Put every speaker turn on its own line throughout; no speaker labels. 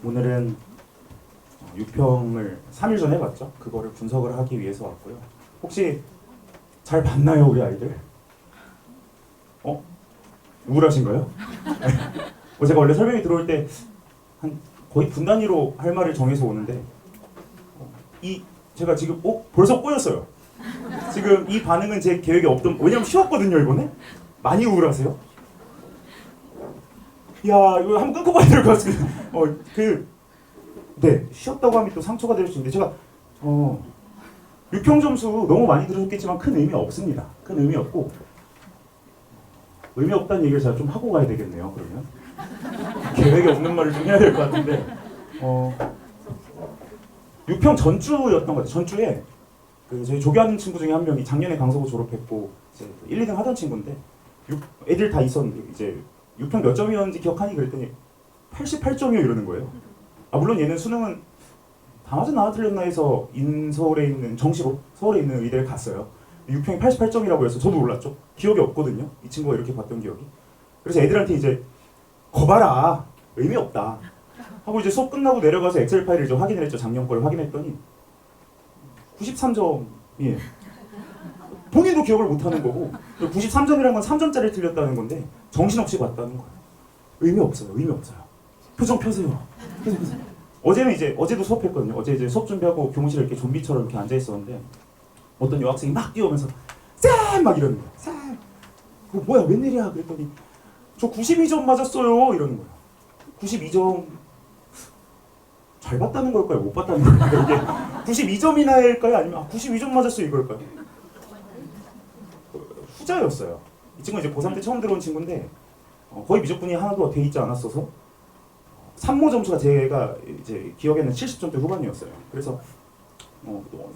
오늘은 유평을 3일 전에 봤죠. 그거를 분석을 하기 위해서 왔고요. 혹시 잘 봤나요, 우리 아이들? 우울하신가요? 제가 원래 설명이 들어올 때 한 거의 분 단위로 할 말을 정해서 오는데 제가 지금 벌써 꼬였어요. 지금 이 반응은 제 계획에 없던, 왜냐면 쉬웠거든요 이번에. 많이 우울하세요? 야, 이거 한번 끊고 봐야 될 것 같습니다. 네, 쉬었다고 하면 또 상처가 될 수 있는데, 제가 유평 점수 너무 많이 들으셨겠지만 큰 의미 없습니다. 큰 의미 없고, 의미 없다는 얘기를 제가 좀 하고 가야 되겠네요. 그러면 계획에 없는 말을 좀 해야 될 것 같은데, 유평 전주였던 것 같아요. 전주에 저희 조교하는 친구 중에 한 명이 작년에 강서구 졸업했고 이제 1, 2등 하던 친구인데, 애들 다 있었는데 이제 유평 몇 점이었는지 기억하니 그랬더니 88점이요 이러는 거예요. 물론 얘는 수능은 다 맞았나 틀렸나 해서 인서울에 있는 정시로 서울에 있는 의대를 갔어요. 유평이 88점이라고 해서 저도 몰랐죠. 기억이 없거든요. 이 친구가 이렇게 봤던 기억이. 그래서 애들한테 이제 거봐라, 의미 없다 하고 이제 수업 끝나고 내려가서 엑셀 파일을 이제 확인을 했죠. 작년 걸 확인했더니 93점이에요. 본인도 기억을 못하는 거고, 93점이라는 건 3점짜리 틀렸다는 건데 정신없이 봤다는 거예요. 의미 없어요. 의미 없어요. 표정 펴세요. 어제도 수업했거든요. 어제 이제 수업 준비하고 교무실에 이렇게 좀비처럼 이렇게 앉아 있었는데 어떤 여학생이 막 뛰어오면서 쌤! 막 이러는 거예요. 쌤! 그거 뭐야, 웬일이야? 그랬더니 저 92점 맞았어요 이러는 거예요. 92점 잘 봤다는 걸까요? 못 봤다는 걸까요? 이게 92점이나 할까요? 아니면 92점 맞았어요 이걸까요? 후자였어요. 이 친구는 이제 고3 때 처음 들어온 친구인데 거의 미적분이 하나도 돼 있지 않았어서 산모 점수가 제가 이제 기억에는 70점대 후반이었어요. 그래서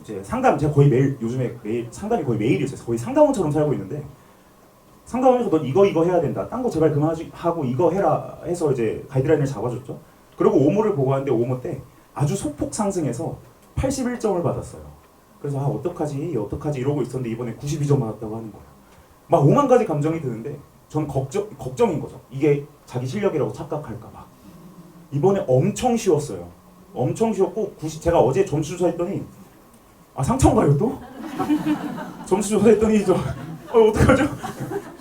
이제 상담, 제가 거의 요즘에 매일 상담이 거의 매일이었어요. 거의 상담원처럼 살고 있는데, 상담원에서 넌 이거 해야 된다, 딴 거 제발 그만하고 이거 해라 해서 이제 가이드라인을 잡아줬죠. 그리고 오모를 보고 하는데 오모 때 아주 소폭 상승해서 81점을 받았어요. 그래서 어떡하지 이러고 있었는데 이번에 92점 받았다고 하는 거예요. 막 5만 가지 감정이 드는데 전 걱정인 거죠. 이게 자기 실력이라고 착각할까 봐. 이번에 엄청 쉬웠어요. 엄청 쉬웠고 제가 어제 점수 조사했더니 상처인가요 또? 점수 조사했더니 어떡하죠?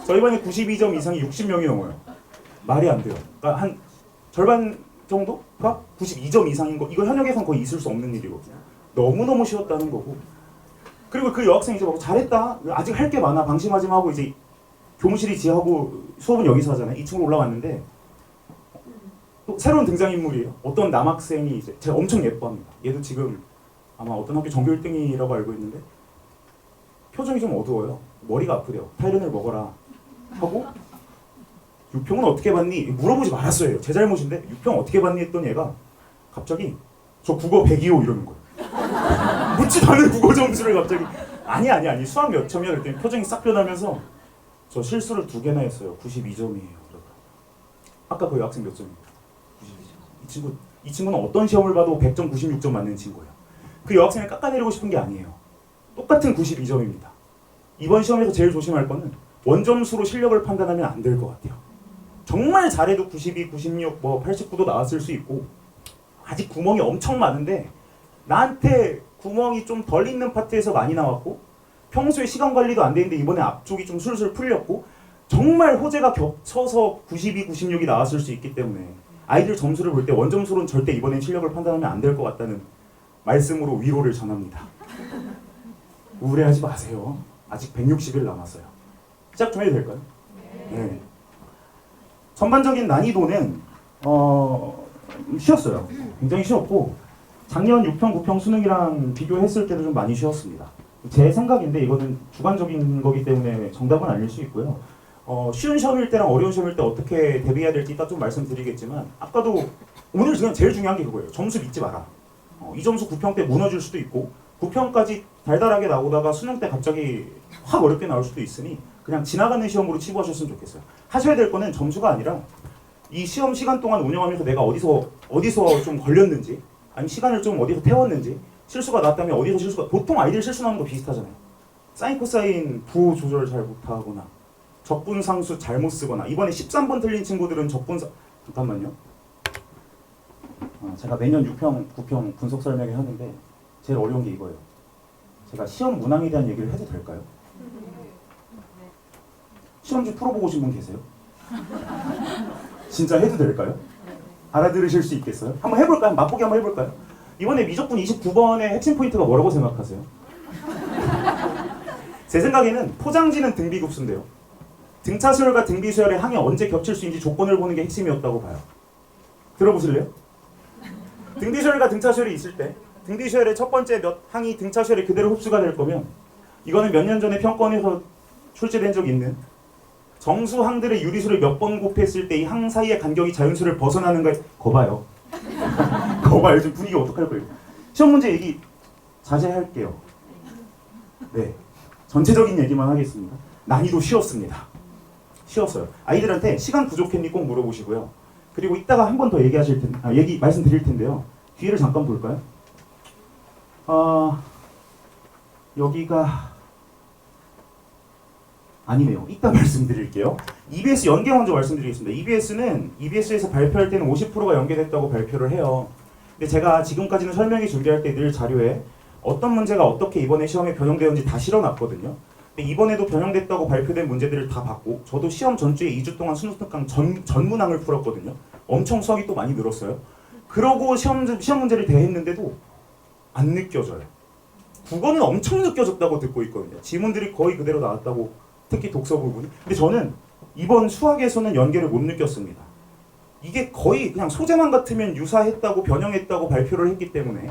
저 이번에 92점 이상이 60명이 넘어요. 말이 안 돼요. 그러니까 한 절반 정도가 92점 이상인 거, 이거 현역에선 거의 있을 수 없는 일이거든요. 너무너무 쉬웠다는 거고. 그리고 그 여학생이 이제 잘했다, 아직 할 게 많아, 방심하지 마 하고 이제 교무실이 지하고 수업은 여기서 하잖아요. 2층으로 올라왔는데 또 새로운 등장인물이에요. 어떤 남학생이 이제 제가 엄청 예뻐합니다. 얘도 지금 아마 어떤 학교 전교 1등이라고 알고 있는데 표정이 좀 어두워요. 머리가 아프대요. 타이레놀 먹어라 하고, 유평은 어떻게 봤니? 물어보지 말았어요. 제 잘못인데 유평 어떻게 봤니? 했더니 얘가 갑자기 저 국어 102호 이러는 거예요. 묻지도 않은 국어 점수를 갑자기 아니 수학 몇 점이야? 그랬더니 표정이 싹 변하면서 저 실수를 2개나 했어요. 92점이에요. 아까 그 여학생 몇 점입니까? 92점. 이 친구는 어떤 시험을 봐도 100점, 96점 맞는 친구예요. 그 여학생을 깎아내리고 싶은 게 아니에요. 똑같은 92점입니다. 이번 시험에서 제일 조심할 거는 원점수로 실력을 판단하면 안 될 것 같아요. 정말 잘해도 92, 96, 89도 나왔을 수 있고, 아직 구멍이 엄청 많은데 나한테 구멍이 좀 덜 있는 파트에서 많이 나왔고, 평소에 시간 관리도 안 되는데 이번에 앞쪽이 좀 술술 풀렸고, 정말 호재가 겹쳐서 92, 96이 나왔을 수 있기 때문에 아이들 점수를 볼 때 원점수로는 절대 이번엔 실력을 판단하면 안 될 것 같다는 말씀으로 위로를 전합니다. 우울해하지 마세요. 아직 160일 남았어요. 시작 좀 해도 될까요? 네. 전반적인 난이도는 쉬웠어요. 굉장히 쉬웠고, 작년 6평, 9평 수능이랑 비교했을 때도 좀 많이 쉬웠습니다. 제 생각인데 이거는 주관적인 거기 때문에 정답은 아닐 수 있고요. 쉬운 시험일 때랑 어려운 시험일 때 어떻게 대비해야 될지 이따 좀 말씀드리겠지만, 아까도 오늘 제일 중요한 게 그거예요. 점수 믿지 마라. 이 점수 9평 때 무너질 수도 있고 9평까지 달달하게 나오다가 수능 때 갑자기 확 어렵게 나올 수도 있으니 그냥 지나가는 시험으로 치부하셨으면 좋겠어요. 하셔야 될 거는 점수가 아니라 이 시험 시간 동안 운영하면서 내가 어디서 좀 걸렸는지, 아니면 시간을 좀 어디서 태웠는지, 실수가 났다면 어디서 실수가, 보통 아이들 실수 나는 거 비슷하잖아요. 사인 코사인 부호 조절 잘 못하거나 적분상수 잘못 쓰거나, 이번에 13번 틀린 친구들은 잠깐만요. 제가 매년 6평, 9평 분석 설명회 하는데 제일 어려운 게 이거예요. 제가 시험 문항에 대한 얘기를 해도 될까요? 시험지 풀어보고 오신 분 계세요? 진짜 해도 될까요? 알아들으실 수 있겠어요? 한번 해볼까요? 맛보기 한번 해볼까요? 이번에 미적분 29번의 핵심 포인트가 뭐라고 생각하세요? 제 생각에는 포장지는 등비급수인데요. 등차 수열과 등비 수열의 항이 언제 겹칠 수 있는지 조건을 보는 게 핵심이었다고 봐요. 들어보실래요? 등비 수열과 등차 수열이 있을 때 등비 수열의 첫 번째 몇 항이 등차 수열에 그대로 흡수가 될 거면 이거는 몇 년 전에 평권에서 출제된 적이 있는 정수 항들의 유리수를 몇 번 곱했을 때 이 항 사이의 간격이 자연수를 벗어나는 걸 거봐요. 거봐요. 지금 분위기 어떡할 거예요. 시험 문제 얘기 자제할게요. 네, 전체적인 얘기만 하겠습니다. 난이도 쉬웠습니다. 쉬웠어요. 아이들한테 시간 부족했니 꼭 물어보시고요. 그리고 이따가 한 번 더 얘기하실 텐데, 얘기 말씀드릴 텐데요. 뒤를 잠깐 볼까요? 여기가 아니네요. 이따 말씀드릴게요. EBS 연계 먼저 말씀드리겠습니다. EBS에서 발표할 때는 50%가 연계됐다고 발표를 해요. 근데 제가 지금까지는 설명이 준비할 때 늘 자료에 어떤 문제가 어떻게 이번에 시험에 변형되었는지 다 실어놨거든요. 근데 이번에도 변형됐다고 발표된 문제들을 다 봤고 저도 시험 전주에 2주 동안 수능 특강 전 문항을 풀었거든요. 엄청 수학이 또 많이 늘었어요. 그러고 시험 문제를 대했는데도 안 느껴져요. 국어는 엄청 느껴졌다고 듣고 있거든요. 지문들이 거의 그대로 나왔다고, 특히 독서 부분이. 근데 저는 이번 수학에서는 연계를 못 느꼈습니다. 이게 거의 그냥 소재만 같으면 유사했다고 변형했다고 발표를 했기 때문에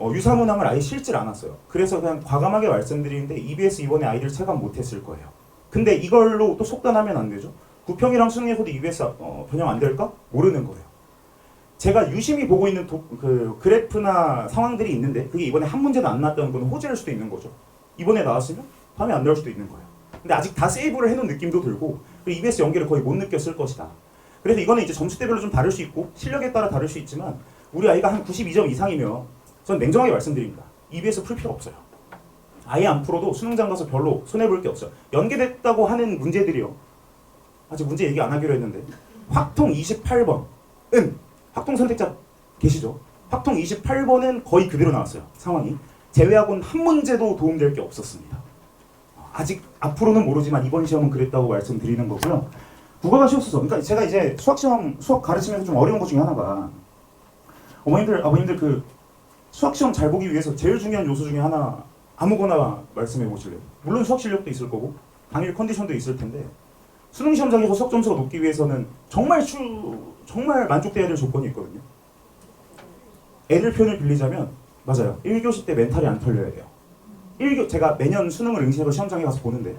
유사문항을 아예 실질 않았어요. 그래서 그냥 과감하게 말씀드리는데 EBS 이번에 아이들 체감 못했을 거예요. 근데 이걸로 또 속단하면 안 되죠. 구평이랑 수능에서도 EBS 변형 안 될까? 모르는 거예요. 제가 유심히 보고 있는 그래프나 상황들이 있는데 그게 이번에 한 문제도 안 나왔다는 건 호재일 수도 있는 거죠. 이번에 나왔으면 다음에 안 나올 수도 있는 거예요. 근데 아직 다 세이브를 해놓은 느낌도 들고 EBS 연계를 거의 못 느꼈을 것이다. 그래서 이거는 이제 점수대별로 좀 다를 수 있고 실력에 따라 다를 수 있지만 우리 아이가 한 92점 이상이면 전 냉정하게 말씀드립니다. EBS 풀 필요 없어요. 아예 안 풀어도 수능장 가서 별로 손해볼 게 없어요. 연계됐다고 하는 문제들이요. 아직 문제 얘기 안 하기로 했는데 확통 28번은 확통 선택자 계시죠? 확통 28번은 거의 그대로 나왔어요. 상황이. 제외하고는 한 문제도 도움될 게 없었습니다. 아직 앞으로는 모르지만 이번 시험은 그랬다고 말씀드리는 거고요. 국어가 쉬웠어. 그러니까 제가 이제 수학 가르치면서 좀 어려운 것 중에 하나가 아버님들 그 수학 시험 잘 보기 위해서 제일 중요한 요소 중에 하나 아무거나 말씀해 보실래요? 물론 수학 실력도 있을 거고 당일 컨디션도 있을 텐데 수능 시험장에서 수학 점수가 높기 위해서는 정말 만족돼야 될 조건이 있거든요. 애들 표현을 빌리자면 맞아요. 1교시 때 멘탈이 안 털려야 돼요. 제가 매년 수능을 응시해서 시험장에 가서 보는데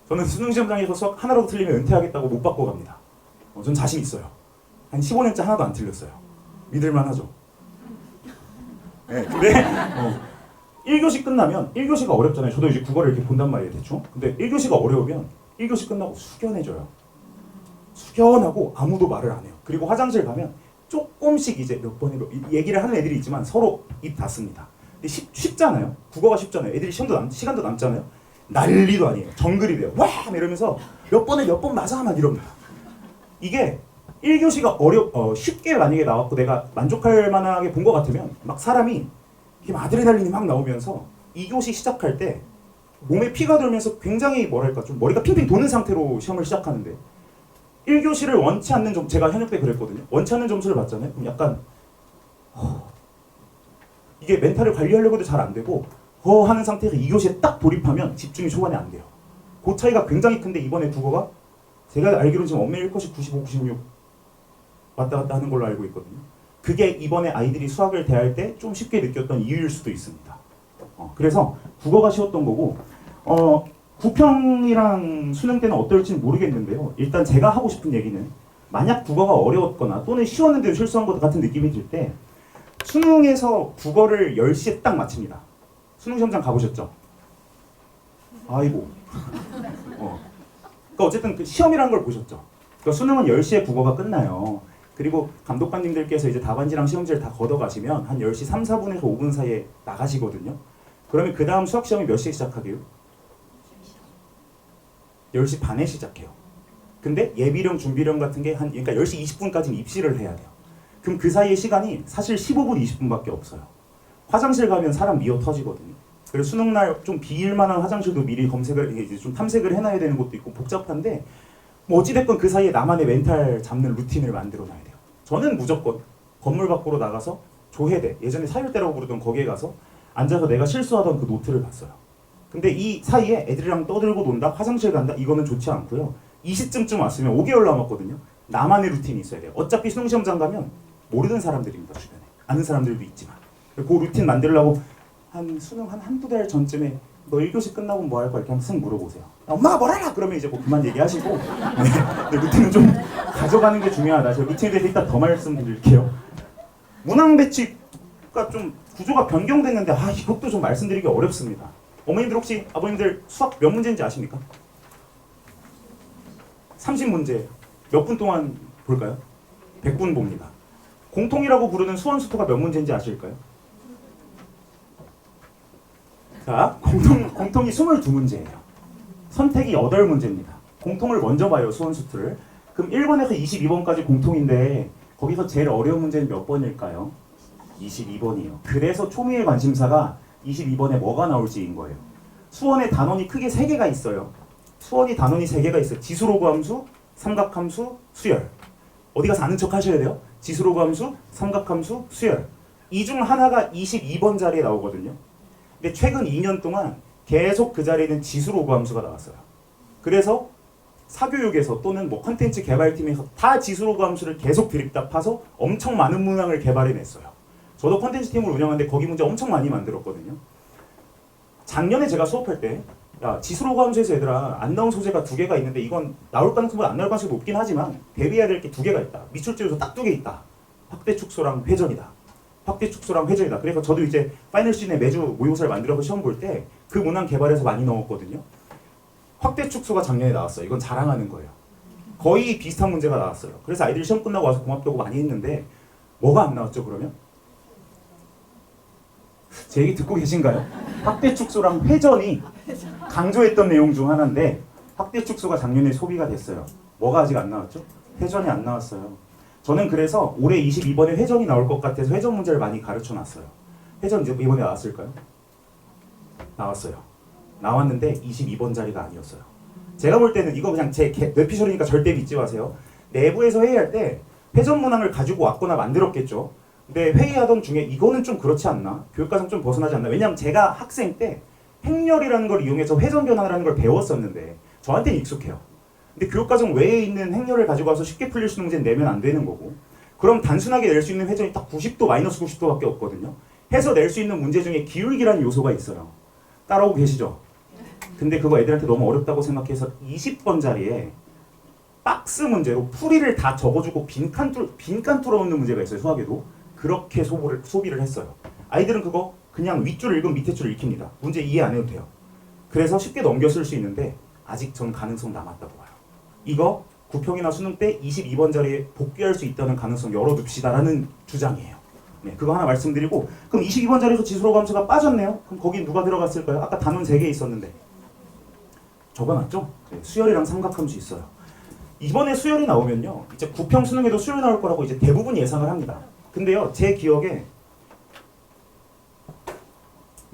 저는 수능 시험장에서 수학 하나라도 틀리면 은퇴하겠다고 못 받고 갑니다. 전 자신 있어요. 한 15년째 하나도 안 틀렸어요. 믿을만 하죠. 네, 근데 1교시 끝나면 1교시가 어렵잖아요. 저도 이제 국어를 이렇게 본단 말이에요. 대충. 근데 1교시가 어려우면 1교시 끝나고 숙연해져요. 숙연하고 아무도 말을 안 해요. 그리고 화장실 가면 조금씩 이제 몇 번에 얘기를 하는 애들이 있지만 서로 입 닫습니다. 근데 쉽잖아요. 국어가 쉽잖아요. 애들이 시간도 남잖아요. 난리도 아니에요. 정글이 돼요. 와! 이러면서 몇 번 맞아 막 이럽니다. 이게 1교시가 쉽게 만약에 나왔고 내가 만족할 만하게 본 것 같으면 막 사람이 이렇게 아드레날린이 막 나오면서 2교시 시작할 때 몸에 피가 돌면서 굉장히 뭐랄까 좀 머리가 핑핑 도는 상태로 시험을 시작하는데 1교시를 원치 않는 제가 현역 때 그랬거든요. 원치 않는 점수를 받잖아요. 그럼 약간 이게 멘탈을 관리하려고도 잘 안 되고 하는 상태에서 2교시에 딱 돌입하면 집중이 초반에 안 돼요. 그 차이가 굉장히 큰데 이번에 국어가 제가 알기로는 지금 엄매 1컷이 95, 96 왔다 갔다 하는 걸로 알고 있거든요. 그게 이번에 아이들이 수학을 대할 때 좀 쉽게 느꼈던 이유일 수도 있습니다. 그래서 국어가 쉬웠던 거고 구평이랑 수능 때는 어떨지는 모르겠는데요. 일단 제가 하고 싶은 얘기는 만약 국어가 어려웠거나 또는 쉬웠는데도 실수한 것 같은 느낌이 들 때 수능에서 국어를 10시에 딱 마칩니다. 수능 시험장 가보셨죠? 아이고. 그러니까 어쨌든 그 시험이라는 걸 보셨죠? 그러니까 수능은 10시에 국어가 끝나요. 그리고 감독관님들께서 이제 답안지랑 시험지를 다 걷어가시면 한 10시 3, 4분에서 5분 사이에 나가시거든요. 그러면 그 다음 수학 시험이 몇 시에 시작하게요? 10시 반에 시작해요. 근데 예비령, 준비령 같은 게 그러니까 10시 20분까지는 입시를 해야 돼요. 그럼 그 사이의 시간이 사실 15분, 20분밖에 없어요. 화장실 가면 사람 미어 터지거든요. 그래서 수능날 좀 비일 만한 화장실도 미리 검색을 이제 좀 탐색을 해놔야 되는 것도 있고 복잡한데 뭐 어찌됐건 그 사이에 나만의 멘탈 잡는 루틴을 만들어놔야 돼요. 저는 무조건 건물 밖으로 나가서 조회대, 예전에 사율대라고 부르던 거기에 가서 앉아서 내가 실수하던 그 노트를 봤어요. 근데 이 사이에 애들이랑 떠들고 논다, 화장실 간다, 이거는 좋지 않고요. 이 시점쯤 왔으면 5개월 남았거든요. 나만의 루틴이 있어야 돼요. 어차피 수능시험장 가면 모르는 사람들입니다, 주변에. 아는 사람들도 있지만. 그 루틴 만들려고 한 수능 한 한두 달 전쯤에 너 1교시 끝나고 뭐 할 거야? 이렇게 한번 쓱 물어보세요. 엄마가 뭘 알아? 그러면 이제 뭐 그만 얘기하시고 네. 근데 루틴은 좀 가져가는 게 중요하다. 제가 루틴에 대해서 이따 더 말씀드릴게요. 문항 배치가 좀 구조가 변경됐는데 이것도 좀 말씀드리기 어렵습니다. 어머님들 혹시 아버님들 수학 몇 문제인지 아십니까? 30문제 몇 분 동안 볼까요? 100분 봅니다. 공통이라고 부르는 수원수토가 몇 문제인지 아실까요? 자, 공통이 22문제예요. 선택이 8문제입니다. 공통을 먼저 봐요, 수원수토를. 그럼 1번에서 22번까지 공통인데 거기서 제일 어려운 문제는 몇 번일까요? 22번이요. 그래서 초미의 관심사가 22번에 뭐가 나올지인 거예요. 수원에 단원이 크게 3개가 있어요. 수원이 단원이 3개가 있어요. 지수로그 함수, 삼각함수, 수열. 어디 가서 아는 척 하셔야 돼요. 지수로그 함수, 삼각함수, 수열. 이 중 하나가 22번 자리에 나오거든요. 근데 최근 2년 동안 계속 그 자리에는 지수로그 함수가 나왔어요. 그래서 사교육에서 또는 뭐 컨텐츠 개발팀에서 다 지수로그 함수를 계속 드립다 파서 엄청 많은 문항을 개발해냈어요. 저도 컨텐츠 팀을 운영하는데 거기 문제 엄청 많이 만들었거든요. 작년에 제가 수업할 때 야, 지수로그 함수에서 얘들아 안 나온 소재가 2개가 있는데 이건 나올 가능성보다 안 나올 가능성이 높긴 하지만 대비해야 될 게 2개가 있다. 미출제에서 딱 2개 있다. 확대 축소랑 회전이다. 확대 축소랑 회전이다. 그래서 저도 이제 파이널 시즌에 매주 모의고사를 만들어서 시험 볼 때 그 문항 개발해서 많이 넣었거든요. 확대 축소가 작년에 나왔어요. 이건 자랑하는 거예요. 거의 비슷한 문제가 나왔어요. 그래서 아이들이 시험 끝나고 와서 고맙다고 많이 했는데 뭐가 안 나왔죠 그러면? 제 얘기 듣고 계신가요? 확대 축소랑 회전이 강조했던 내용 중 하나인데 확대 축소가 작년에 소비가 됐어요. 뭐가 아직 안 나왔죠? 회전이 안 나왔어요. 저는 그래서 올해 22번에 회전이 나올 것 같아서 회전 문제를 많이 가르쳐 놨어요. 회전 이번에 나왔을까요? 나왔어요. 나왔는데 22번 자리가 아니었어요. 제가 볼 때는 이거 그냥 제 뇌피셜이니까 절대 믿지 마세요. 내부에서 회의할 때 회전 문항을 가지고 왔거나 만들었겠죠. 근데 회의하던 중에 이거는 좀 그렇지 않나? 교육과정 좀 벗어나지 않나? 왜냐면 제가 학생 때 행렬이라는 걸 이용해서 회전 변환이라는 걸 배웠었는데 저한테는 익숙해요. 근데 교육과정 외에 있는 행렬을 가지고 와서 쉽게 풀릴 수 있는 문제는 내면 안 되는 거고 그럼 단순하게 낼 수 있는 회전이 딱 90도, 마이너스 90도밖에 없거든요. 해서 낼 수 있는 문제 중에 기울기라는 요소가 있어요. 따라오고 계시죠? 근데 그거 애들한테 너무 어렵다고 생각해서 20번 자리에 박스 문제로 풀이를 다 적어주고 빈칸 뚫어놓는 문제가 있어요. 수학에도. 그렇게 소비를 했어요. 아이들은 그거 그냥 윗줄 읽으면 밑에 줄 읽힙니다. 문제 이해 안 해도 돼요. 그래서 쉽게 넘겼을 수 있는데 아직 전 가능성 남았다고 봐요. 이거 구평이나 수능 때 22번 자리에 복귀할 수 있다는 가능성 열어둡시다라는 주장이에요. 네, 그거 하나 말씀드리고 그럼 22번 자리에서 지수로그 함수가 빠졌네요. 그럼 거기 누가 들어갔을까요? 아까 단원 3개 있었는데 적어놨죠? 네, 수열이랑 삼각함수 있어요. 이번에 수열이 나오면요. 이제 구평 수능에도 수열이 나올 거라고 이제 대부분 예상을 합니다. 근데요. 제 기억에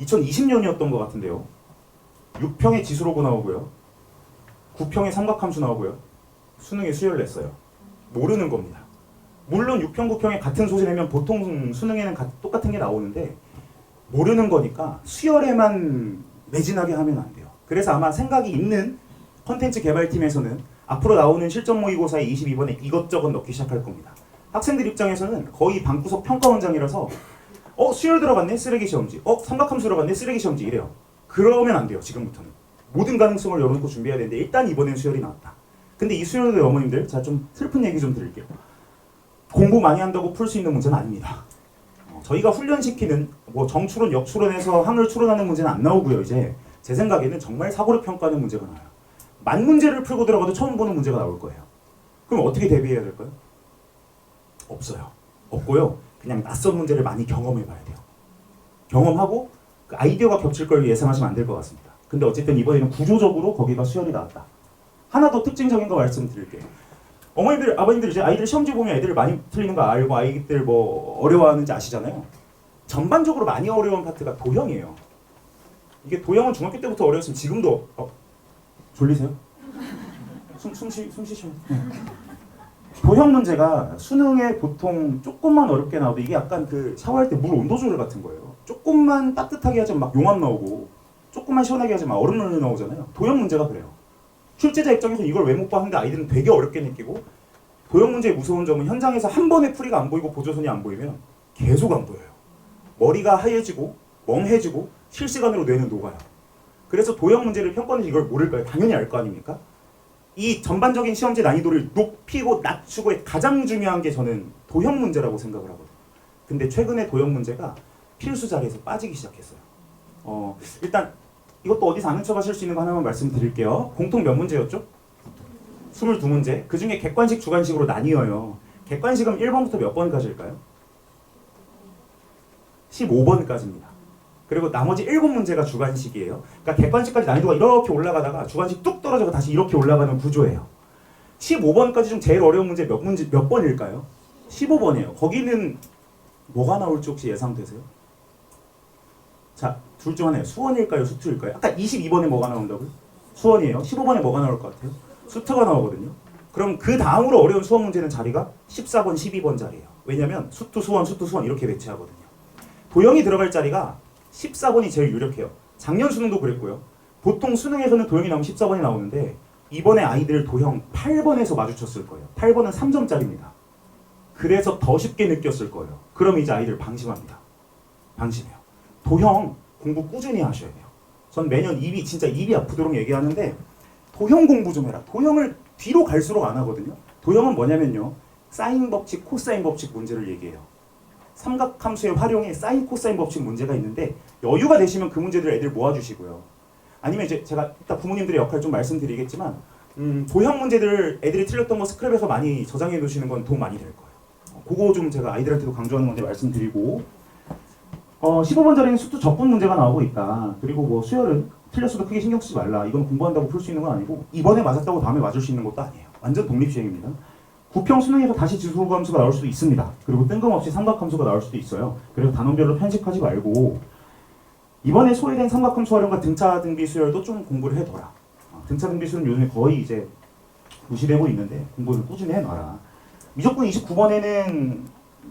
2020년이었던 것 같은데요. 6평에 지수로그 나오고요. 9평에 삼각함수 나오고요. 수능에 수열 냈어요. 모르는 겁니다. 물론 6평, 9평에 같은 소지 내면 보통 수능에는 똑같은 게 나오는데 모르는 거니까 수열에만 매진하게 하면 안 돼요. 그래서 아마 생각이 있는 컨텐츠 개발팀에서는 앞으로 나오는 실전 모의고사에 22번에 이것저것 넣기 시작할 겁니다. 학생들 입장에서는 거의 방구석 평가원장이라서 수열 들어갔네? 쓰레기 시험지. 삼각함수 들어갔네? 쓰레기 시험지. 이래요. 그러면 안 돼요. 지금부터는. 모든 가능성을 열어놓고 준비해야 되는데 일단 이번엔 수열이 나왔다. 근데 이 수열의 어머님들 제가 좀 슬픈 얘기 좀 드릴게요. 공부 많이 한다고 풀 수 있는 문제는 아닙니다. 저희가 훈련시키는 뭐 정추론, 역추론에서 항을 추론하는 문제는 안 나오고요. 이제 제 생각에는 정말 사고를 평가하는 문제가 나와요. 만 문제를 풀고 들어가도 처음 보는 문제가 나올 거예요. 그럼 어떻게 대비해야 될까요? 없어요. 없고요. 그냥 낯선 문제를 많이 경험해 봐야 돼요. 경험하고 그 아이디어가 겹칠 걸 예상하시면 안 될 것 같습니다. 근데 어쨌든 이번에는 구조적으로 거기가 수열이 나왔다. 하나 더 특징적인 거 말씀드릴게요. 어머님들, 아버님들 이제 아이들 시험지 보면 애들 많이 틀리는 거 알고 아이들 뭐 어려워하는지 아시잖아요. 전반적으로 많이 어려운 파트가 도형이에요. 이게 도형은 중학교 때부터 어려웠으면 지금도 졸리세요? 숨 쉬셔요. 도형 문제가 수능에 보통 조금만 어렵게 나오도 이게 약간 그 샤워할 때 물 온도 조절 같은 거예요. 조금만 따뜻하게 하자면 막 용암 나오고 조금만 시원하게 하자면 얼음물 나오잖아요. 도형 문제가 그래요. 출제자 입장에서 이걸 왜 못 봐 하는데 아이들은 되게 어렵게 느끼고 도형 문제의 무서운 점은 현장에서 한 번에 풀이가 안 보이고 보조선이 안 보이면 계속 안 보여요. 머리가 하얘지고 멍해지고 실시간으로 뇌는 녹아요. 그래서 도형 문제를 평가해서 이걸 모를까요? 당연히 알 거 아닙니까? 이 전반적인 시험지 난이도를 높이고 낮추고의 가장 중요한 게 저는 도형 문제라고 생각을 하거든요. 근데 최근에 도형 문제가 필수 자리에서 빠지기 시작했어요. 일단 이것도 어디서 아는 척 하실 수 있는 거 하나만 말씀드릴게요. 공통 몇 문제였죠? 22문제. 그 중에 객관식, 주관식으로 나뉘어요. 객관식은 1번부터 몇 번까지일까요? 15번까지입니다. 그리고 나머지 7문제가 주관식이에요. 그러니까 객관식까지 난이도가 이렇게 올라가다가 주관식 뚝 떨어져서 다시 이렇게 올라가는 구조예요. 15번까지 중 제일 어려운 문제 몇 번일까요? 15번이에요. 거기는 뭐가 나올지 혹시 예상되세요? 자, 둘 중 하나예요. 수원일까요? 수투일까요? 아까 22번에 뭐가 나온다고요? 수원이에요. 15번에 뭐가 나올 것 같아요? 수투가 나오거든요. 그럼 그 다음으로 어려운 수원 문제는 자리가 14번, 12번 자리예요. 왜냐면 수투, 수원 이렇게 배치하거든요. 도형이 들어갈 자리가 14번이 제일 유력해요. 작년 수능도 그랬고요. 보통 수능에서는 도형이 나오면 14번이 나오는데 이번에 아이들 도형 8번에서 마주쳤을 거예요. 8번은 3점짜리입니다. 그래서 더 쉽게 느꼈을 거예요. 그럼 이제 아이들 방심합니다. 방심해요. 도형 공부 꾸준히 하셔야 돼요. 전 매년 진짜 입이 아프도록 얘기하는데 도형 공부 좀 해라. 도형을 뒤로 갈수록 안 하거든요. 도형은 뭐냐면요. 사인 법칙, 코사인 법칙 문제를 얘기해요. 삼각함수의 활용에 사인, 코사인 법칙 문제가 있는데 여유가 되시면 그 문제들 애들 모아주시고요. 아니면 이제 제가 이따 부모님들의 역할 좀 말씀드리겠지만 도형 문제들 애들이 틀렸던 거 스크랩에서 많이 저장해 두시는 건 도움 많이 될 거예요. 그거 좀 제가 아이들한테도 강조하는 건데 말씀드리고 15번 자리는 수투 적분 문제가 나오고 있다. 그리고 뭐 수열은 틀렸어도 크게 신경 쓰지 말라. 이건 공부한다고 풀 수 있는 건 아니고 이번에 맞았다고 다음에 맞을 수 있는 것도 아니에요. 완전 독립시행입니다. 구평 수능에서 다시 지수함수가 나올 수도 있습니다. 그리고 뜬금없이 삼각함수가 나올 수도 있어요. 그래서 단원별로 편식하지 말고 이번에 소외된 삼각함수 활용과 등차 등비 수열도 좀 공부를 해둬라. 등차 등비 수열은 요즘에 거의 이제 무시되고 있는데 공부를 꾸준히 해놔라. 미적분 29번에는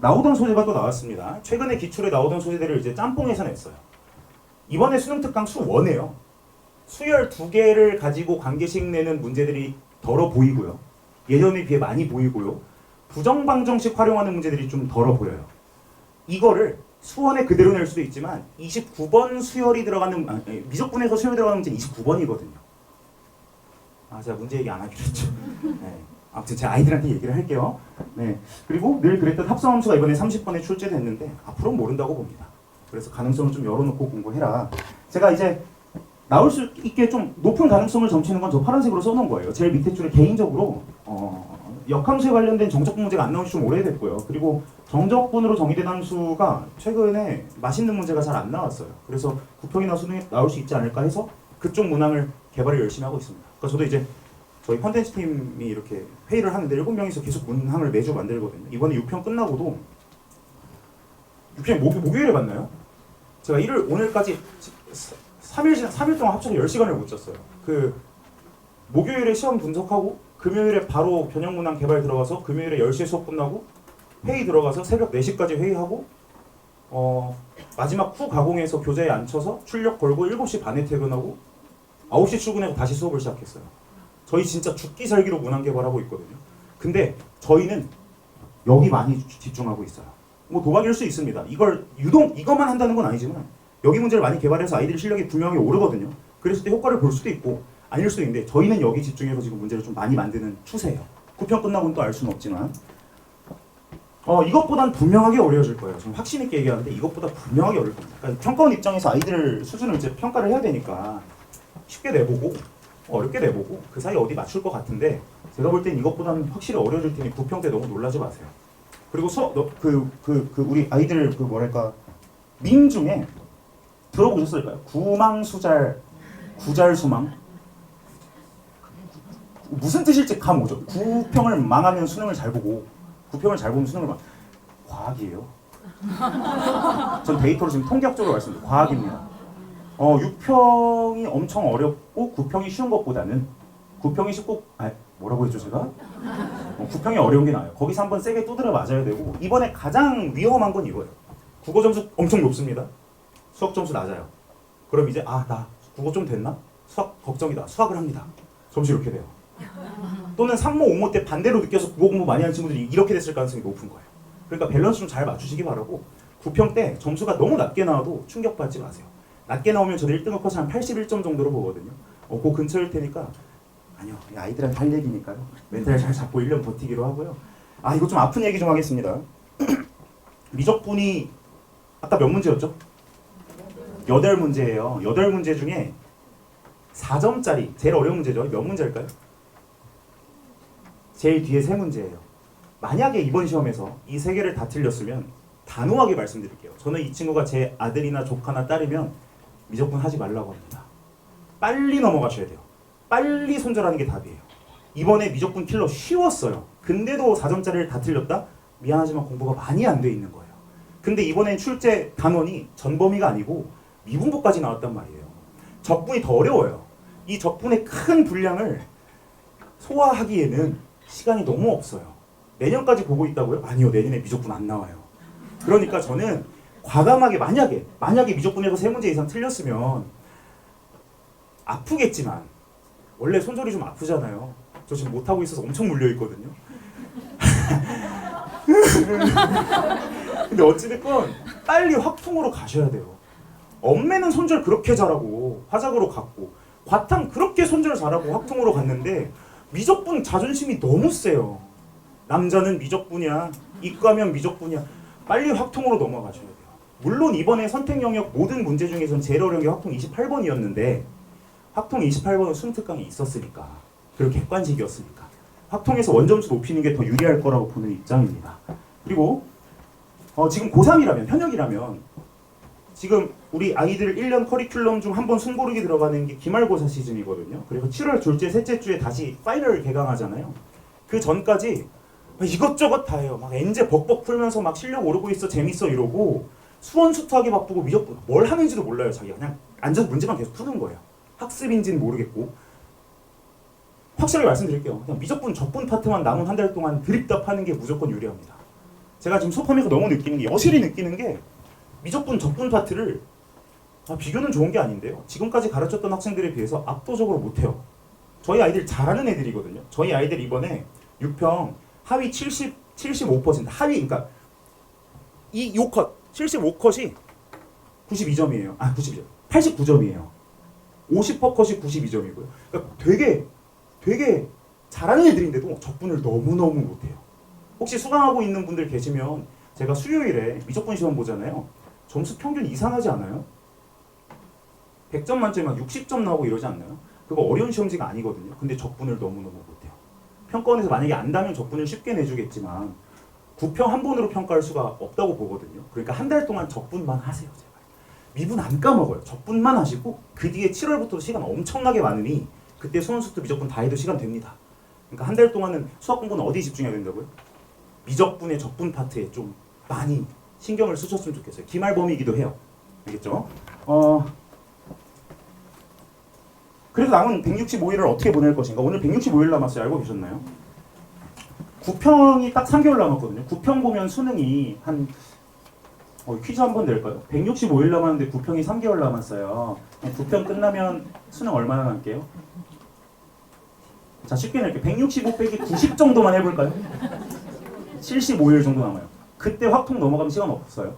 나오던 소재가 또 나왔습니다. 최근에 기출에 나오던 소재들을 이제 짬뽕해서 냈어요. 이번에 수능 특강 수1이에요. 수열 2개를 가지고 관계식 내는 문제들이 덜어 보이고요. 예전에 비해 많이 보이고요. 부정방정식 활용하는 문제들이 좀 덜어 보여요. 이거를 수원에 그대로 낼 수도 있지만 29번 수열이 들어가는 미적분에서 수열이 들어가는 문제는 29번이거든요. 제가 문제 얘기 안 하기로 했죠. 네. 아무튼 제 아이들한테 얘기를 할게요. 네. 그리고 늘 그랬던 합성함수가 이번에 30번에 출제됐는데 앞으로는 모른다고 봅니다. 그래서 가능성을 좀 열어놓고 공부해라. 제가 이제 나올 수 있게 좀 높은 가능성을 점치는 건 저 파란색으로 써놓은 거예요. 제일 밑에 줄에 개인적으로 역함수에 관련된 정적분 문제가 안 나온 지 좀 오래됐고요. 그리고 정적분으로 정의된 함수가 최근에 맛있는 문제가 잘 안 나왔어요. 그래서 구평이나 수능에 나올 수 있지 않을까 해서 그쪽 문항을 개발을 열심히 하고 있습니다. 그러니까 저도 이제 저희 컨텐츠 팀이 이렇게 회의를 하는데 7명이서 계속 문항을 매주 만들거든요. 이번에 6편 끝나고도 6편이 목요일에 봤나요? 제가 오늘까지 3일 동안 합쳐서 10시간을 못 잤어요. 목요일에 시험 분석하고 금요일에 바로 변형 문항 개발 들어가서 금요일에 10시에 수업 끝나고 회의 들어가서 새벽 4시까지 회의하고 마지막 후 가공해서 교재에 앉혀서 출력 걸고 7시 반에 퇴근하고 9시 출근해서 다시 수업을 시작했어요. 저희 진짜 죽기 살기로 문항 개발하고 있거든요. 근데 저희는 여기 많이 집중하고 있어요. 뭐 도박일 수 있습니다. 이것만 한다는 건 아니지만 여기 문제를 많이 개발해서 아이들 실력이 분명히 오르거든요. 그랬을 때 효과를 볼 수도 있고 아닐 수도 있는데 저희는 여기 집중해서 지금 문제를 좀 많이 만드는 추세예요. 9편 끝나고는 또 알 수는 없지만 이것보단 분명하게 어려워질 거예요. 저는 확신 있게 얘기하는데 이것보다 분명하게 어려울 겁니다. 그러니까 평가원 입장에서 아이들 수준을 이제 평가를 해야 되니까 쉽게 내보고 어렵게 내보고 그 사이 어디 맞출 것 같은데 제가 볼 땐 이것보다는 확실히 어려워질 테니 9편 때 너무 놀라지 마세요. 그리고 우리 아이들 밈 중에 들어보셨을까요? 구망수잘 구잘수망 무슨 뜻일지 감 오죠. 구평을 망하면 수능을 잘 보고 구평을 잘 보면 수능을 과학이에요. 전 데이터로 지금 통계학적으로 말씀드려요. 과학입니다. 6평이 엄청 어렵고 9평이 쉬운 것보다는 9평이 쉽고 뭐라고 했죠 제가? 9평이 어려운 게 나아요. 거기서 한번 세게 두드려 맞아야 되고 이번에 가장 위험한 건 이거예요. 국어 점수 엄청 높습니다. 수학 점수 낮아요. 그럼 이제 나 국어 좀 됐나? 수학 걱정이다. 수학을 합니다. 점수 이렇게 돼요. 또는 3모, 5모 때 반대로 느껴서 국어 공부 많이 하는 친구들이 이렇게 됐을 가능성이 높은 거예요. 그러니까 밸런스 좀 잘 맞추시기 바라고 9평 때 점수가 너무 낮게 나와도 충격받지 마세요. 낮게 나오면 저도 1등급 커서 한 81점 정도로 보거든요. 그 근처일 테니까 아니요. 아이들한테 할 얘기니까요. 멘탈 잘 잡고 1년 버티기로 하고요. 이거 좀 아픈 얘기 좀 하겠습니다. 미적분이 아까 몇 문제였죠? 8문제예요. 8문제 중에 4점짜리 제일 어려운 문제죠. 몇 문제일까요? 제일 뒤에 3문제예요. 만약에 이번 시험에서 이 3개를 다 틀렸으면 단호하게 말씀드릴게요. 저는 이 친구가 제 아들이나 조카나 딸이면 미적분 하지 말라고 합니다. 빨리 넘어가셔야 돼요. 빨리 손절하는 게 답이에요. 이번에 미적분 킬러 쉬웠어요. 근데도 4점짜리를 다 틀렸다? 미안하지만 공부가 많이 안 돼 있는 거예요. 근데 이번엔 출제 단원이 전범위가 아니고 미분법까지 나왔단 말이에요. 적분이 더 어려워요. 이 적분의 큰 분량을 소화하기에는 시간이 너무 없어요. 내년까지 보고 있다고요? 아니요. 내년에 미적분 안 나와요. 그러니까 저는 과감하게 만약에 미적분에서 3문제 이상 틀렸으면 아프겠지만 원래 손절이 좀 아프잖아요. 저 지금 못하고 있어서 엄청 물려있거든요. 근데 어찌됐건 빨리 확통으로 가셔야 돼요. 엄매는 손절 그렇게 잘하고 화작으로 갔고 과탐 그렇게 손절 잘하고 확통으로 갔는데 미적분 자존심이 너무 세요. 남자는 미적분이야. 이과면 미적분이야. 빨리 확통으로 넘어가셔야 돼요. 물론 이번에 선택 영역 모든 문제 중에선 제일 어려운 게 확통 28번이었는데 확통 28번은 순특강이 있었으니까 그리고 객관식이었으니까 확통에서 원점수 높이는 게 더 유리할 거라고 보는 입장입니다. 그리고 지금 고3이라면 현역이라면 지금 우리 아이들 1년 커리큘럼 중 한 번 숨고르기 들어가는 게 기말고사 시즌이거든요. 그래서 7월 둘째, 셋째 주에 다시 파이널 개강하잖아요. 그 전까지 이것저것 다 해요. 막 엔제 벅벅 풀면서 막 실력 오르고 있어, 재밌어 이러고 수원수투하기 바쁘고 미적분 뭘 하는지도 몰라요. 자기가 그냥 앉아서 문제만 계속 푸는 거예요. 학습인지는 모르겠고. 확실하게 말씀드릴게요. 그냥 미적분 적분 파트만 남은 한 달 동안 드립답 하는 게 무조건 유리합니다. 제가 지금 수업하면서 너무 느끼는 게 여실히 느끼는 게 미적분 적분 파트를 비교는 좋은 게 아닌데요. 지금까지 가르쳤던 학생들에 비해서 압도적으로 못해요. 저희 아이들 잘하는 애들이거든요. 저희 아이들 이번에 6평 하위 75% 하위 그러니까 이 요컷 75컷이 92점이에요. 92점. 89점이에요. 50%컷이 92점이고요. 그러니까 되게 잘하는 애들인데도 적분을 너무너무 못해요. 혹시 수강하고 있는 분들 계시면 제가 수요일에 미적분 시험 보잖아요. 점수 평균 이상하지 않아요? 100점 만점에 막 60점 나오고 이러지 않나요? 그거 어려운 시험지가 아니거든요. 근데 적분을 너무너무 못해요. 평가원에서 만약에 안다면 적분을 쉽게 내주겠지만 9평 한 번으로 평가할 수가 없다고 보거든요. 그러니까 한 달 동안 적분만 하세요. 제발. 미분 안 까먹어요. 적분만 하시고 그 뒤에 7월부터 시간 엄청나게 많으니 그때 수원수투 미적분 다 해도 시간 됩니다. 그러니까 한 달 동안은 수학 공부는 어디에 집중해야 된다고요? 미적분의 적분 파트에 좀 많이 신경을 쓰셨으면 좋겠어요. 기말범위이기도 해요. 알겠죠? 그래서 남은 165일을 어떻게 보낼 것인가? 오늘 165일 남았어요. 알고 계셨나요? 9평이 딱 3개월 남았거든요. 9평 보면 수능이 한 퀴즈 한번 낼까요? 165일 남았는데 9평이 3개월 남았어요. 9평 끝나면 수능 얼마나 남게요? 자, 쉽게 낼게요. 165 빼기 90 정도만 해볼까요? 75일 정도 남아요. 그때 확통 넘어가면 시간 없어요.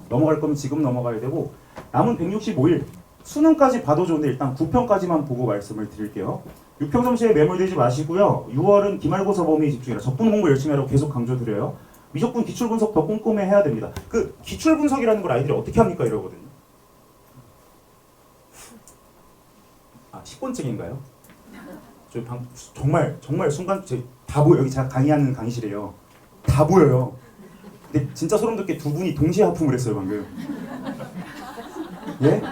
넘어갈 거면 지금 넘어가야 되고 남은 165일 수능까지 봐도 좋은데 일단 9평까지만 보고 말씀을 드릴게요. 6평 점수에 매몰되지 마시고요. 6월은 기말고사 범위에 집중해라. 적분 공부 열심히 하라고 계속 강조드려요. 미적분 기출분석 더 꼼꼼히 해야 됩니다. 그 기출분석이라는 걸 아이들이 어떻게 합니까? 이러거든요. 10번째인가요? 정말 순간 다 보여. 여기 제가 강의하는 강의실이에요. 다 보여요. 근데 진짜 소름 돋게 두 분이 동시에 하품을 했어요 방금. 예?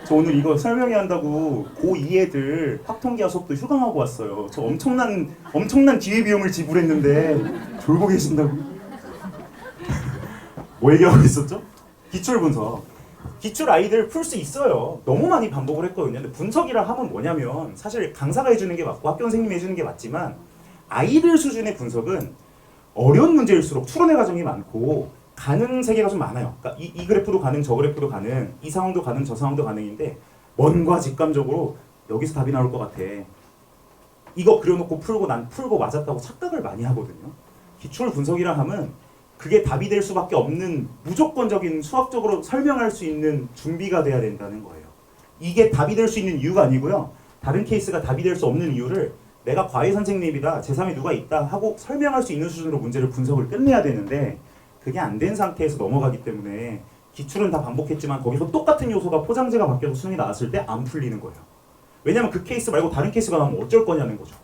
저 오늘 이거 설명해야 한다고 고2 애들 확통기하 수업도 휴강하고 왔어요. 저 엄청난 기회비용을 지불했는데 졸고 계신다고. 뭐 얘기하고 있었죠? 기출 분석. 기출 아이들 풀 수 있어요. 너무 많이 반복을 했거든요. 근데 분석이라 하면 뭐냐면 사실 강사가 해주는 게 맞고 학교 선생님이 해주는 게 맞지만 아이들 수준의 분석은 어려운 문제일수록 추론의 과정이 많고 가능 세계가 좀 많아요. 그러니까 이 그래프도 가능, 저 그래프도 가능, 이 상황도 가능, 저 상황도 가능인데 뭔가 직감적으로 여기서 답이 나올 것 같아. 이거 그려놓고 풀고 난 풀고 맞았다고 착각을 많이 하거든요. 기출 분석이라 하면 그게 답이 될 수밖에 없는 무조건적인 수학적으로 설명할 수 있는 준비가 돼야 된다는 거예요. 이게 답이 될 수 있는 이유가 아니고요. 다른 케이스가 답이 될 수 없는 이유를 내가 과외 선생님이다, 제3의 누가 있다 하고 설명할 수 있는 수준으로 문제를 분석을 끝내야 되는데 그게 안 된 상태에서 넘어가기 때문에 기출은 다 반복했지만 거기서 똑같은 요소가 포장재가 바뀌어서 수능이 나왔을 때 안 풀리는 거예요. 왜냐면 그 케이스 말고 다른 케이스가 나오면 어쩔 거냐는 거죠.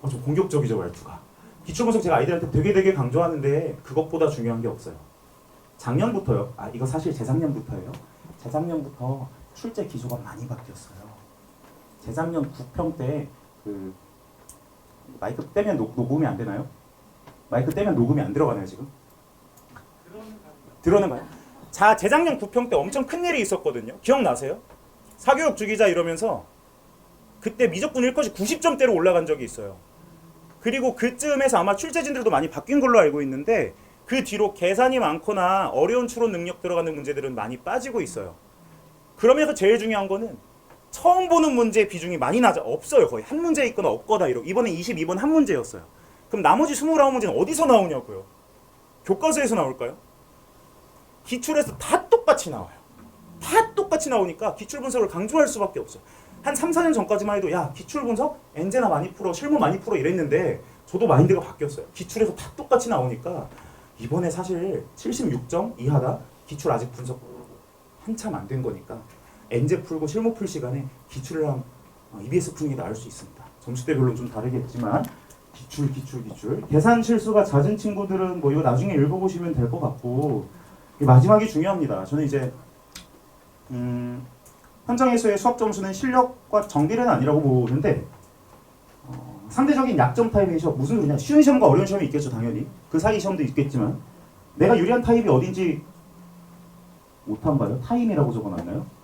좀 공격적이죠, 말투가. 기출 분석 제가 아이들한테 되게 강조하는데 그것보다 중요한 게 없어요. 작년부터요. 이거 사실 재작년부터예요. 재작년부터 출제 기조가 많이 바뀌었어요. 재작년 9평 때 그 마이크 떼면 녹음이 안 되나요? 마이크 떼면 녹음이 안 들어가나요 지금? 들어는 가요? 자, 재작년 9평 때 엄청 큰 일이 있었거든요. 기억나세요? 사교육 주기자 이러면서 그때 미적분 1컷이 90점대로 올라간 적이 있어요. 그리고 그쯤에서 아마 출제진들도 많이 바뀐 걸로 알고 있는데 그 뒤로 계산이 많거나 어려운 추론 능력 들어가는 문제들은 많이 빠지고 있어요. 그러면서 제일 중요한 거는 처음 보는 문제의 비중이 많이 없어요. 거의 한 문제 있거나 없거나 이러고 이번에 22번 한 문제였어요. 그럼 나머지 29문제는 어디서 나오냐고요? 교과서에서 나올까요? 기출에서 다 똑같이 나와요. 다 똑같이 나오니까 기출 분석을 강조할 수밖에 없어요. 한 3, 4년 전까지만 해도 야 기출 분석? 엔제나 많이 풀어, 실무 많이 풀어 이랬는데 저도 마인드가 바뀌었어요. 기출에서 다 똑같이 나오니까 이번에 사실 76점 이하다? 기출 아직 분석 한참 안 된 거니까 엔제 풀고 실무 풀 시간에 기출이랑 EBS 푸는 게 나을 수 있습니다. 점수대별로는 좀 다르겠지만 기출. 계산 실수가 잦은 친구들은 뭐 이거 나중에 읽어보시면 될 것 같고 마지막이 중요합니다. 저는 이제 현장에서의 수학 점수는 실력과 정비례는 아니라고 보는데 상대적인 약점 타입의 시험 무슨 소리냐? 쉬운 시험과 어려운 시험이 있겠죠 당연히. 그 사이 시험도 있겠지만 내가 유리한 타입이 어딘지 못한 봐요. 타임이라고 적어놨나요?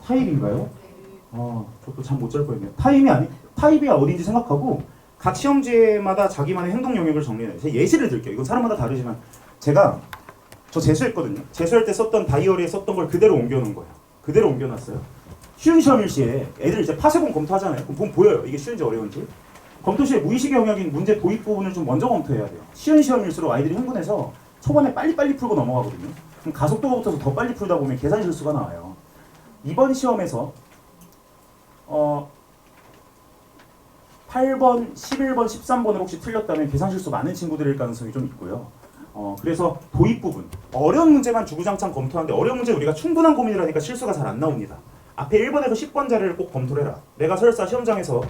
타입인가요? 저도 잠 못 잘 뻔했네요. 타입이 어딘지 생각하고 각 시험지마다 자기만의 행동 영역을 정리해요. 제가 예시를 들게요. 이건 사람마다 다르지만 제가 저 재수했거든요. 재수할 때 썼던 다이어리에 썼던 걸 그대로 옮겨놓은 거예요. 그대로 옮겨놨어요. 쉬운 시험일 시에 애들 이제 파세본 검토하잖아요. 그럼 보면 보여요. 이게 쉬운지 어려운지. 검토 시에 무의식의 영역인 문제 도입 부분을 좀 먼저 검토해야 돼요. 쉬운 시험일수록 아이들이 흥분해서 초반에 빨리 풀고 넘어가거든요. 그럼 가속도가 붙어서 더 빨리 풀다 보면 계산 실수가 나와요. 이번 시험에서 8번, 11번, 13번을 혹시 틀렸다면 계산 실수 많은 친구들일 가능성이 좀 있고요. 그래서 도입 부분, 어려운 문제만 주구장창 검토하는데 어려운 문제 우리가 충분한 고민을 하니까 실수가 잘 안 나옵니다. 앞에 1번에서 10번 자리를 꼭 검토를 해라. 내가 설사 시험장에서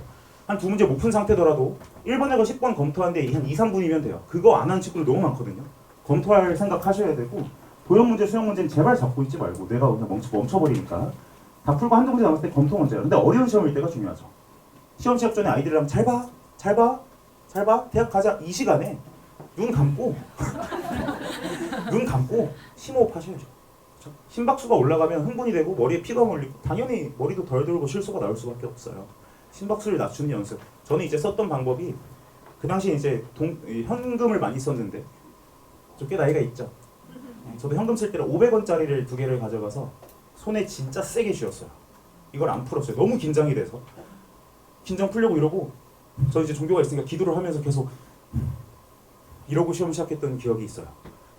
한 두 문제 못 푼 상태더라도 1번에서 10번 검토하는데 한 2, 3분이면 돼요. 그거 안 하는 친구들 너무 많거든요. 검토할 생각 하셔야 되고 도형 문제, 수형 문제는 제발 잡고 있지 말고 내가 그냥 멈춰버리니까 다 풀고 한두 문제 남았을 때 검토 문제예요. 근데 어려운 시험일 때가 중요하죠. 시험 시작 전에 아이들이랑 잘 봐, 대학 가자 이 시간에 눈 감고 눈 감고 심호흡 하셔야죠. 심박수가 올라가면 흥분이 되고 머리에 피가 몰리고 당연히 머리도 덜 들고 실수가 나올 수밖에 없어요. 심박수를 낮추는 연습. 저는 이제 썼던 방법이 그 당시 이제 현금을 많이 썼는데 좀 꽤 나이가 있죠. 저도 현금 쓸 때는 500원짜리를 2개를 가져가서 손에 진짜 세게 쥐었어요. 이걸 안 풀었어요. 너무 긴장이 돼서 긴장 풀려고 이러고 저 이제 종교가 있으니까 기도를 하면서 계속 이러고 시험 시작했던 기억이 있어요.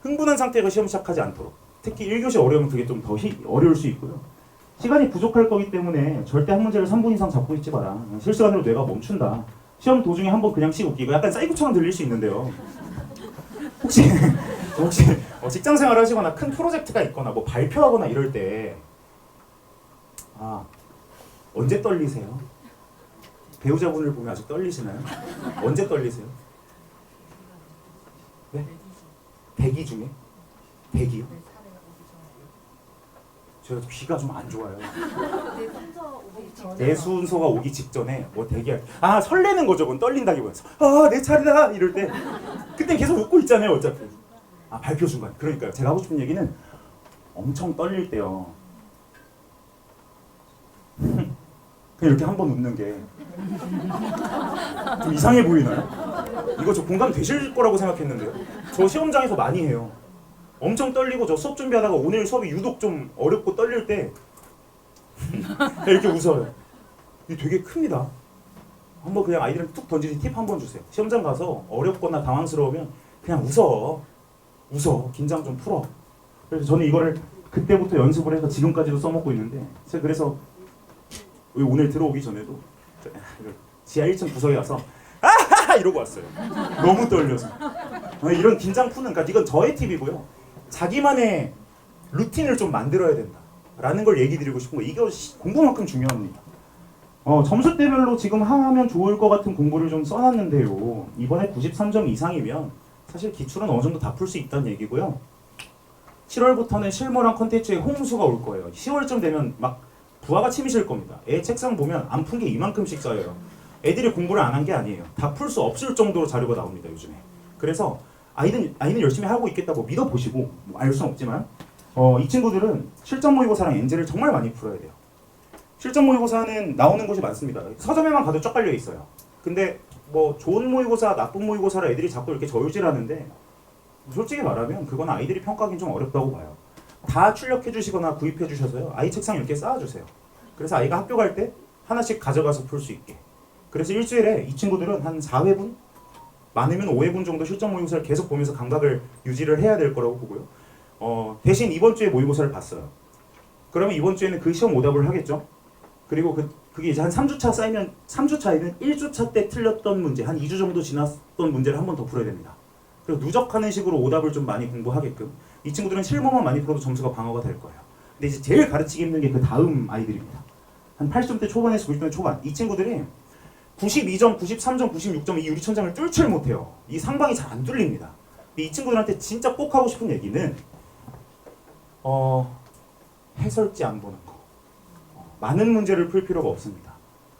흥분한 상태가 시험 시작하지 않도록. 특히 1교시 어려우면 그게 좀 더 어려울 수 있고요. 시간이 부족할 거기 때문에 절대 한 문제를 3분 이상 잡고 있지 마라. 실시간으로 뇌가 멈춘다. 시험 도중에 한번 그냥 쉬고 웃기고 약간 사이코처럼 들릴 수 있는데요. 혹시 직장 생활 하시거나 큰 프로젝트가 있거나 뭐 발표하거나 이럴 때 언제 떨리세요? 배우자분을 보면 아직 떨리시나요? 언제 떨리세요? 네? 대기 중에? 대기요? 제가 귀가 좀 안 좋아요.
내 순서 오기 전에.
내 순서가 오기 직전에 뭐 대기할 설레는 거죠. 그건 떨린다기보다 내 차례다 이럴 때 그때 계속 웃고 있잖아요. 어차피 발표 순간. 그러니까요. 제가 하고 싶은 얘기는 엄청 떨릴 때요. 그냥 이렇게 한 번 웃는 게 좀 이상해 보이나요? 이거 저 공감 되실 거라고 생각했는데요. 저 시험장에서 많이 해요. 엄청 떨리고 저 수업 준비하다가 오늘 수업이 유독 좀 어렵고 떨릴 때 이렇게 웃어요. 이게 되게 큽니다. 한번 그냥 아이들은 툭 던지는 팁 한번 주세요. 시험장 가서 어렵거나 당황스러우면 그냥 웃어. 긴장 좀 풀어. 그래서 저는 이거를 그때부터 연습을 해서 지금까지도 써먹고 있는데 제가 그래서 오늘 들어오기 전에도 지하 1층 구석에 가서 이러고 왔어요. 너무 떨려서. 이런 긴장 푸는, 그러니까 이건 저의 팁이고요. 자기만의 루틴을 좀 만들어야 된다 라는 걸 얘기 드리고 싶은 거예요. 이게 공부만큼 중요합니다. 점수대별로 지금 하면 좋을 것 같은 공부를 좀 써놨는데요. 이번에 93점 이상이면 사실 기출은 어느 정도 다 풀 수 있다는 얘기고요. 7월부터는 실무랑 컨텐츠에 홍수가 올 거예요. 10월쯤 되면 막 부하가 치미실 겁니다. 애 책상 보면 안 푼 게 이만큼씩 쌓여요. 애들이 공부를 안 한 게 아니에요. 다 풀 수 없을 정도로 자료가 나옵니다. 요즘에. 그래서 아이는 열심히 하고 있겠다고 믿어보시고 알 수는 없지만 이 친구들은 실전 모의고사랑 엔제를 정말 많이 풀어야 돼요. 실전 모의고사는 나오는 곳이 많습니다. 서점에만 가도 쫙 깔려 있어요. 근데 뭐 좋은 모의고사, 나쁜 모의고사라 애들이 자꾸 이렇게 저울질하는데 솔직히 말하면 그건 아이들이 평가하기는 좀 어렵다고 봐요. 다 출력해 주시거나 구입해 주셔서요. 아이 책상 이렇게 쌓아주세요. 그래서 아이가 학교 갈 때 하나씩 가져가서 풀 수 있게. 그래서 일주일에 이 친구들은 한 4회분? 많으면 5회분 정도 실전 모의고사를 계속 보면서 감각을 유지를 해야 될 거라고 보고요. 대신 이번 주에 모의고사를 봤어요. 그러면 이번 주에는 그 시험 오답을 하겠죠? 그리고 그게 이제 한 3주차 쌓이면 3주차에는 1주차 때 틀렸던 문제, 한 2주 정도 지났던 문제를 한 번 더 풀어야 됩니다. 그리고 누적하는 식으로 오답을 좀 많이 공부하게끔. 이 친구들은 실무만 많이 풀어도 점수가 방어가 될 거예요. 근데 이제 제일 가르치기 힘든 게 그 다음 아이들입니다. 한 80점대 초반에서 90점대 초반. 이 친구들이 92점, 93점, 96점 이 유리천장을 뚫지를 못해요. 이 상방이 잘 안 뚫립니다. 근데 이 친구들한테 진짜 꼭 하고 싶은 얘기는 해설지 안 보는 거. 많은 문제를 풀 필요가 없습니다.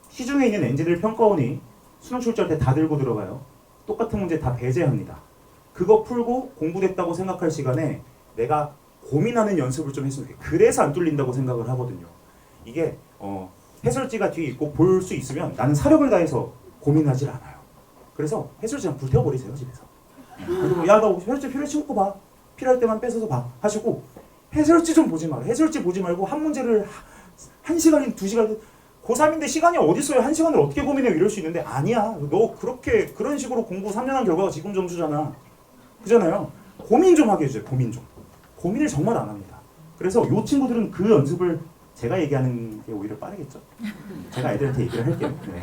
시중에 있는 엔지들 평가원이 수능 출제할 때 다 들고 들어가요. 똑같은 문제 다 배제합니다. 그거 풀고 공부됐다고 생각할 시간에 내가 고민하는 연습을 좀 했으면 좋겠어요. 그래서 안 뚫린다고 생각을 하거든요. 이게 해설지가 뒤에 있고 볼 수 있으면 나는 사력을 다해서 고민하질 않아요. 그래서 해설지 그냥 불태워버리세요, 집에서. 그리고 야, 나 해설지 필요해 친구 봐. 필요할 때만 뺏어서 봐. 하시고 해설지 좀 보지 마라. 해설지 보지 말고 한 문제를 1시간이든 2시간 고3인데 시간이 어디 있어요? 1시간을 어떻게 고민해? 이럴 수 있는데 아니야. 너 그런 식으로 공부 3년 한 결과가 지금 점수잖아. 그잖아요. 고민 좀 하게 해줘요. 고민 좀. 고민을 정말 안 합니다. 그래서 이 친구들은 그 연습을 제가 얘기하는 게 오히려 빠르겠죠. 제가 애들한테 얘기를 할게요. 네.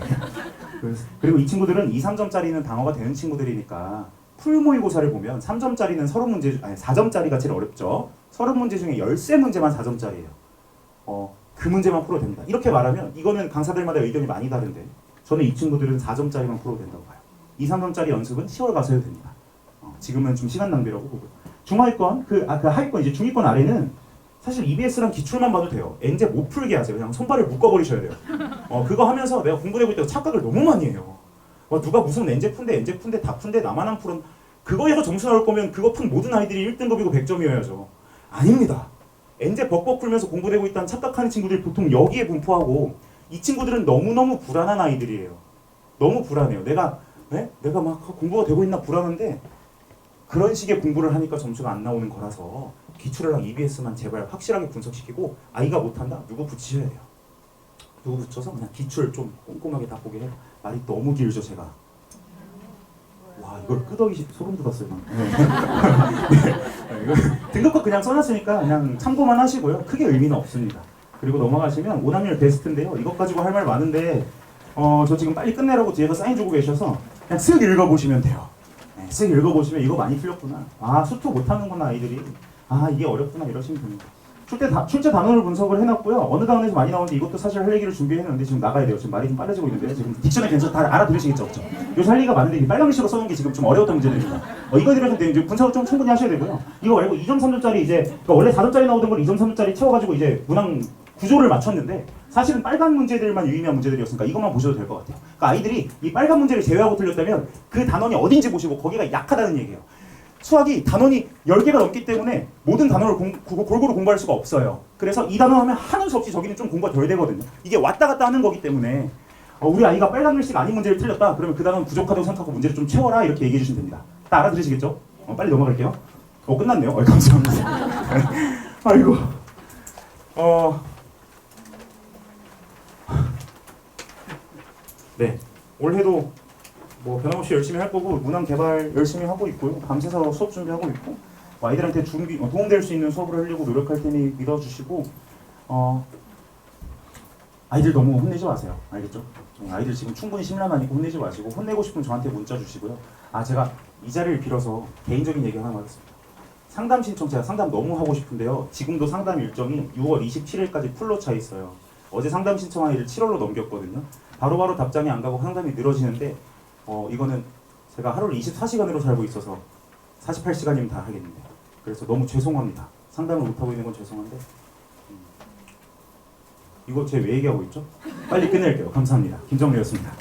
그리고 이 친구들은 2, 3점짜리는 방어가 되는 친구들이니까 풀 모의고사를 보면 3점짜리는 30문제, 아니 4점짜리가 제일 어렵죠. 30문제 중에 13문제만 4점짜리예요. 그 문제만 풀어도 됩니다. 이렇게 말하면 이거는 강사들마다 의견이 많이 다른데 저는 이 친구들은 4점짜리만 풀어도 된다고 봐요. 2, 3점짜리 연습은 10월 가서 해도 됩니다. 지금은 좀 시간 낭비라고 보고요. 중하위권, 그 하위권 이제 중위권 아래는 사실 EBS랑 기출만 봐도 돼요. 엔제 못 풀게 하세요. 그냥 손발을 묶어버리셔야 돼요. 그거 하면서 내가 공부되고 있다고 착각을 너무 많이 해요. 누가 무슨 엔제 푼데 다 푼데 나만 안 푸는 그거에서 점수 나올 거면 그거 푼 모든 아이들이 1등급이고 100점이어야죠. 아닙니다. 엔제 벅벅 풀면서 공부되고 있다는 착각하는 친구들이 보통 여기에 분포하고 이 친구들은 너무너무 불안한 아이들이에요. 너무 불안해요. 내가 막 공부가 되고 있나 불안한데 그런 식의 공부를 하니까 점수가 안 나오는 거라서 기출이랑 EBS만 제발 확실하게 분석시키고 아이가 못한다? 누구 붙이셔야 돼요. 누구 붙여서 그냥 기출 좀 꼼꼼하게 다 보게 해요. 말이 너무 길죠 제가. 와 이걸 끄덕이 소름 돋았어요. 네. 이거 등급컷 그냥 써놨으니까 그냥 참고만 하시고요. 크게 의미는 없습니다. 그리고 넘어가시면 오남률 베스트인데요. 이것 가지고 할 말 많은데 저 지금 빨리 끝내라고 뒤에서 사인 주고 계셔서 그냥 쓱 읽어보시면 돼요. 쓱 읽어보시면 이거 많이 틀렸구나. 수투 못하는구나 아이들이. 이게 어렵구나 이러시면 됩니다. 출제 단원을 분석을 해놨고요. 어느 단원에서 많이 나오는데 이것도 사실 할 얘기를 준비해놨는데 지금 나가야 돼요. 지금 말이 좀 빨라지고 있는데요. 지금 딕션에 괜찮 다 알아들으시겠죠, 그렇죠? 요새 할 얘기가 많은데 이 빨간 글씨로 써놓은 게 지금 좀 어려웠던 문제들입니다. 이거 들으면 이제 분석을 좀 충분히 하셔야 되고요. 이거 말고 2.3점짜리 이제 그러니까 원래 4점짜리 나오던 걸 2.3점짜리 채워가지고 이제 문항 구조를 맞췄는데 사실은 빨간 문제들만 유의미한 문제들이었으니까 이것만 보셔도 될 것 같아요. 그러니까 아이들이 이 빨간 문제를 제외하고 틀렸다면 그 단원이 어딘지 보시고 거기가 약하다는 얘기예요. 수학이 단원이 10개가 넘기 때문에 모든 단원을 골고루 공부할 수가 없어요. 그래서 이 단원 하면 하는 수 없이 저기는 좀 공부가 덜 되거든요. 이게 왔다 갔다 하는 거기 때문에 우리 아이가 빨간 글씨가 아닌 문제를 틀렸다. 그러면 그 단원 부족하다고 생각하고 문제를 좀 채워라 이렇게 얘기해 주시면 됩니다. 다 알아들으시겠죠? 빨리 넘어갈게요. 끝났네요. 감사합니다. 아이고. 네. 올해도 뭐 변함없이 열심히 할 거고 문항 개발 열심히 하고 있고요. 밤새서 수업 준비하고 있고 아이들한테 도움될 수 있는 수업을 하려고 노력할 테니 믿어주시고 아이들 너무 혼내지 마세요. 알겠죠? 아이들 지금 충분히 심란하니까 혼내지 마시고 혼내고 싶으면 저한테 문자 주시고요. 제가 이 자리를 빌어서 개인적인 얘기 하나 하겠습니다. 상담 신청 제가 상담 너무 하고 싶은데요. 지금도 상담 일정이 6월 27일까지 풀로 차 있어요. 어제 상담 신청한 일을 7월로 넘겼거든요. 바로바로 답장이 안 가고 상담이 늘어지는데 이거는 제가 하루를 24시간으로 살고 있어서 48시간이면 다 하겠는데 그래서 너무 죄송합니다. 상담을 못하고 있는 건 죄송한데 이거 제 왜 얘기하고 있죠? 빨리 끝낼게요. 감사합니다. 김정리였습니다.